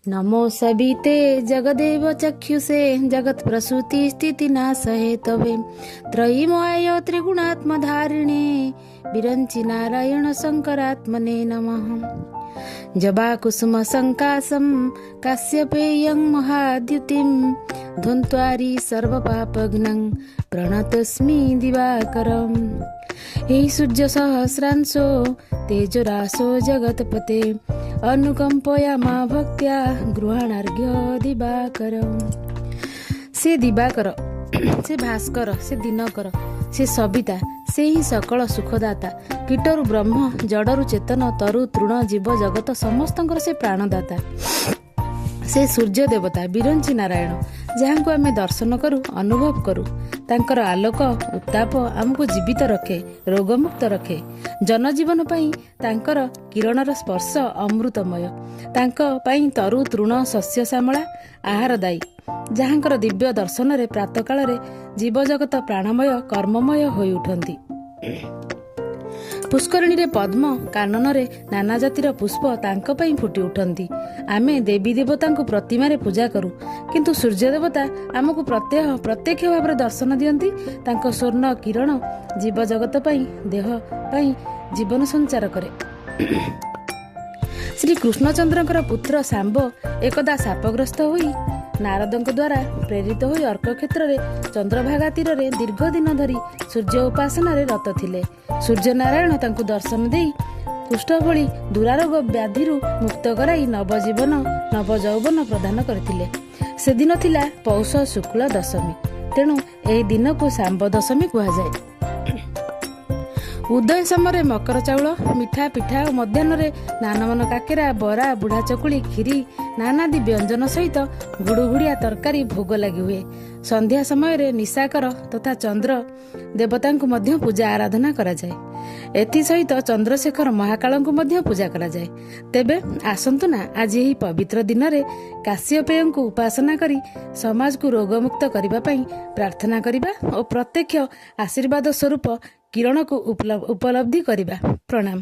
नमो सविते जगदेव चक्षुषे जगत प्रसूति स्थिति नाशहे तवे त्रयीमय त्रिगुणात्मधारिणे विरंचि नारायण शंकरात्मने नमः। जबाकुसुम संकाशं काश्यपेयं महाद्युतिं ध्वंत्वारि सर्वपापघ्नं प्रणतस्मि दिवाकरम्। हे सूर्य सहस्रांशो तेजोराशो जगतपते अनुकंपया मा भक्त्या गृहाणार्घ्य दिवाकर। से दिवाकर, से भास्कर, से दिनकर, से सविता, से ही सकल सुखदाता। कीटरु ब्रह्म, जड़रु चेतन, तरु तृण जीव जगत समस्तंकर से प्राणदाता। से सूर्य देवता विरंचि नारायण, जहाँ को आमे दर्शन करू अनुभव करू। तांकर आलोक उत्ताप आमको जीवित रखे, रोगमुक्त रखे। जनजीवन पाई तांकर किरणर स्पर्श अमृतमय। तांक पाई तरु तृण शस्य श्यामला आहारदायी। जहाँकर दिव्य दर्शन रे प्रातः काल रे जीव जगत प्राणमय कर्ममय होई उठंती। पुष्करिणी रे पद्म, कानन रे नाना जातिर पुष्प तांक पई फुटी उठंती। आमे देवी देवता प्रतिमा रे पूजा करू, किंतु सूर्य देवता आमको प्रत्यक्ष भाव दर्शन दियंती। तांक स्वर्ण किरण जीव जगत पई देह पई जीवन संचार करे। श्री कृष्णचंद्रकर पुत्र सांब एकदा शापग्रस्त होई नारदଙ୍କ द्वारा प्रेरित होई अर्क क्षेत्र रे चंद्रभागा तीर रे दीर्घ दिन धरी सूर्य उपासना रे रत थिले। सूर्य नारायण तांकु दर्शन देई कुष्ठ भଳି दुरारोग व्याधिरू मुक्त कराई नवजीवन नव यौवन प्रदान करथिले। से दिन थिला पौष शुक्ल दशमी, तेणु एही दिन को सांब दशमी कुहा जाए। उदय समय मकर चाउल मिठा पिठा और मध्याह्न नानमन काकेरा बरा बुढ़ा चकुली खीरी नानादि व्यंजन सहित गुड़ुगुड़िया तरकारी भोग लगी हुए। संध्या समय निशाकर तथा चंद्र देवता मध्य पूजा आराधना करा जाए। एथि सहित चंद्रशेखर महाकाल पूजा करा जाए। तेबे आसंतु ना आज यही पवित्र दिन में काश्यपेय उपासना करी समाज को रोगमुक्त करने प्रार्थना करिबा और प्रत्यक्ष आशीर्वाद स्वरूप किरण को उपलब्धि करिबा। प्रणाम।